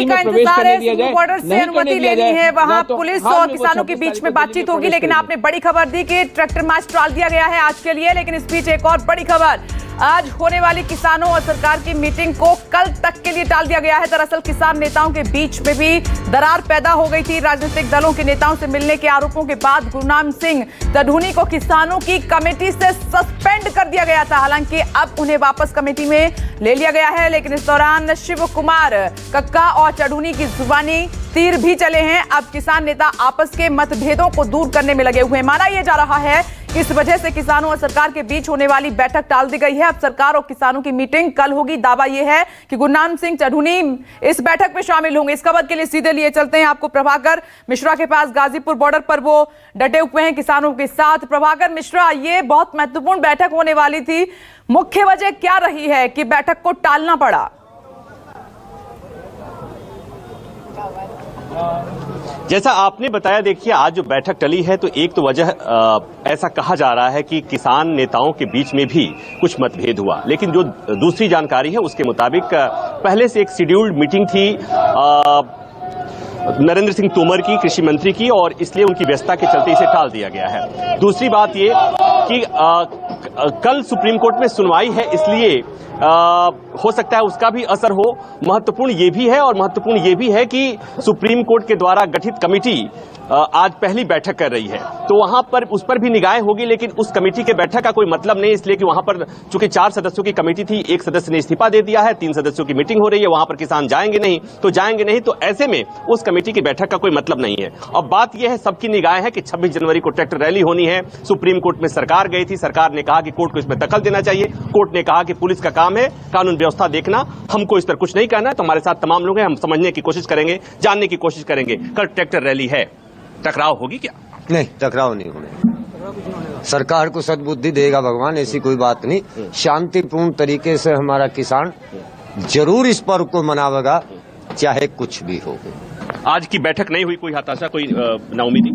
का इंतजार है। सिंघू बॉर्डर से अनुमति लेनी है, वहां पुलिस और किसानों के बीच में बातचीत होगी। लेकिन आपने बड़ी खबर दी कि ट्रैक्टर मार्च टाल दिया गया है आज के लिए। लेकिन इस बीच एक और बड़ी खबर, आज होने वाली किसानों और सरकार की मीटिंग को कल तक के लिए टाल दिया गया है। दरअसल किसान नेताओं के बीच में भी दरार पैदा हो गई थी। राजनीतिक दलों के नेताओं से मिलने के आरोपों के बाद गुरनाम सिंह तडूनी को किसानों की कमेटी से सस्पेंड कर दिया गया था। हालांकि अब उन्हें वापस कमेटी में ले लिया गया है। लेकिन इस दौरान शिव कुमार कक्का और तडूनी की जुबानी तीर भी चले हैं। अब किसान नेता आपस के मतभेदों को दूर करने में लगे हुए हैं। माना यह जा रहा है इस वजह से किसानों और सरकार के बीच होने वाली बैठक टाल दी गई है। अब सरकार और किसानों की मीटिंग कल होगी। दावा यह है कि गुरनाम सिंह तडूनी इस बैठक में शामिल होंगे। इस खबर के लिए सीधे लिए चलते हैं आपको प्रभाकर मिश्रा के पास। गाजीपुर बॉर्डर पर वो डटे हुए हैं किसानों के साथ। प्रभाकर मिश्रा, ये बहुत महत्वपूर्ण बैठक होने वाली थी, मुख्य वजह क्या रही है कि बैठक को टालना पड़ा? जैसा आपने बताया, देखिए आज जो बैठक टली है तो एक तो वजह ऐसा कहा जा रहा है कि किसान नेताओं के बीच में भी कुछ मतभेद हुआ। लेकिन जो दूसरी जानकारी है उसके मुताबिक पहले से एक शेड्यूल्ड मीटिंग थी नरेंद्र सिंह तोमर की, कृषि मंत्री की, और इसलिए उनकी व्यस्तता के चलते इसे टाल दिया गया है। दूसरी बात ये कि कल सुप्रीम कोर्ट में सुनवाई है, इसलिए हो सकता है उसका भी असर हो। महत्वपूर्ण ये भी है और महत्वपूर्ण ये भी है कि सुप्रीम कोर्ट के द्वारा गठित कमेटी आज पहली बैठक कर रही है, तो वहां पर उस पर भी निगाहें होगी। लेकिन उस कमेटी के बैठक का कोई मतलब नहीं, इसलिए कि वहां पर चूंकि 4 सदस्यों की कमेटी थी, एक सदस्य ने इस्तीफा दे दिया है, 3 सदस्यों की मीटिंग हो रही है, वहां पर किसान जाएंगे नहीं तो जाएंगे नहीं। तो ऐसे में उस कमेटी की बैठक का कोई मतलब नहीं है। अब बात यह है, सबकी निगाहें है कि 26 जनवरी को ट्रैक्टर रैली होनी है। सुप्रीम कोर्ट में सरकार गई थी, सरकार ने कहा कि कोर्ट को इसमें दखल देना चाहिए। कोर्ट ने कहा कि पुलिस का काम है कानून व्यवस्था देखना, हमको इस पर कुछ नहीं कहना है। तो हमारे साथ तमाम लोग हैं, हम समझने की कोशिश करेंगे, जानने की कोशिश करेंगे। कल ट्रैक्टर रैली है, टकराव होगी क्या? नहीं, टकराव नहीं होने। सरकार को सद्बुद्धि देगा भगवान, ऐसी कोई बात नहीं। शांतिपूर्ण तरीके से हमारा किसान जरूर इस पर्व को मनावेगा, चाहे कुछ भी हो। आज की बैठक नहीं हुई, कोई हताशा, कोई नाउमीदी?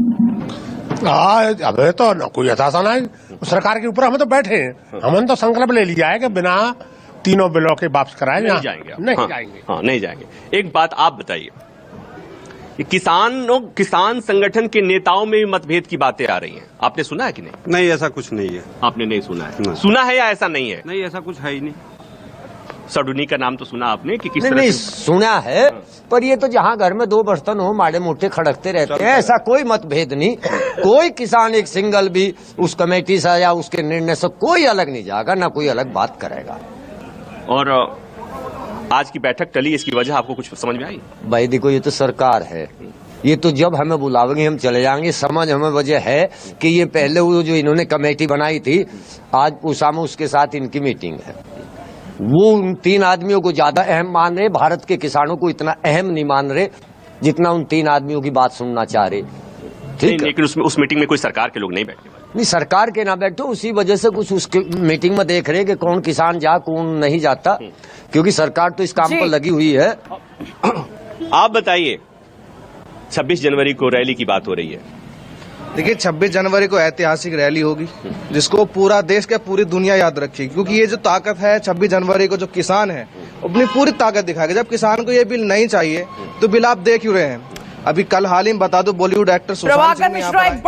अबे तो कोई हताशा नहीं, सरकार के ऊपर हम तो बैठे हैं। हमने तो संकल्प ले लिया है कि बिना तीनों बिलों के वापस कराए नहीं जाएंगे। नहीं जाएंगे। हाँ, नहीं जाएंगे। एक बात आप बताइए, किसान संगठन के नेताओं में भी मतभेद की बातें आ रही हैं, आपने सुना है कि नहीं? नहीं, ऐसा कुछ नहीं है। आपने नहीं सुना है? नहीं। सुना है या ऐसा नहीं है? नहीं, ऐसा कुछ है ही नहीं। तडूनी का नाम तो सुना आपने कि किस तरह नहीं, से... सुना है, पर ये तो जहाँ घर में 2 बर्तन हो माड़े मोटे खड़कते रहते हैं, ऐसा कोई मतभेद नहीं। कोई किसान एक सिंगल भी उस कमेटी से या उसके निर्णय से कोई अलग नहीं जाएगा, ना कोई अलग बात करेगा। और आज की बैठक टली, इसकी वजह आपको कुछ समझ में आई? भाई देखो, ये तो सरकार है, ये तो जब हमें बुलावेंगे हम चले जाएंगे। समझ हमें वजह है कि ये पहले वो जो इन्होंने कमेटी बनाई थी, आज उसामा उसके साथ इनकी मीटिंग है। वो उन 3 आदमियों को ज्यादा अहम मान रहे, भारत के किसानों को इतना अहम नहीं मान रहे जितना उन 3 आदमियों की बात सुनना चाह रहे। ठीक है, लेकिन उस मीटिंग में कोई सरकार के लोग नहीं बैठे। नहीं, सरकार के ना बैठो, उसी वजह से कुछ उस मीटिंग में देख रहे कि कौन किसान जा कौन नहीं जाता, क्योंकि सरकार तो इस काम पर लगी हुई है। आप बताइए, 26 जनवरी को रैली की बात हो रही है। देखिए, 26 जनवरी को ऐतिहासिक रैली होगी जिसको पूरा देश का पूरी दुनिया याद रखेगी, क्योंकि ये जो ताकत है 26 जनवरी को जो किसान है अपनी पूरी ताकत दिखाएगा। जब किसान को ये बिल नहीं चाहिए तो बिल आप देख ही रहे हैं। अभी कल हाल ही में बता दो, बॉलीवुड एक्टर सुशांत सिंह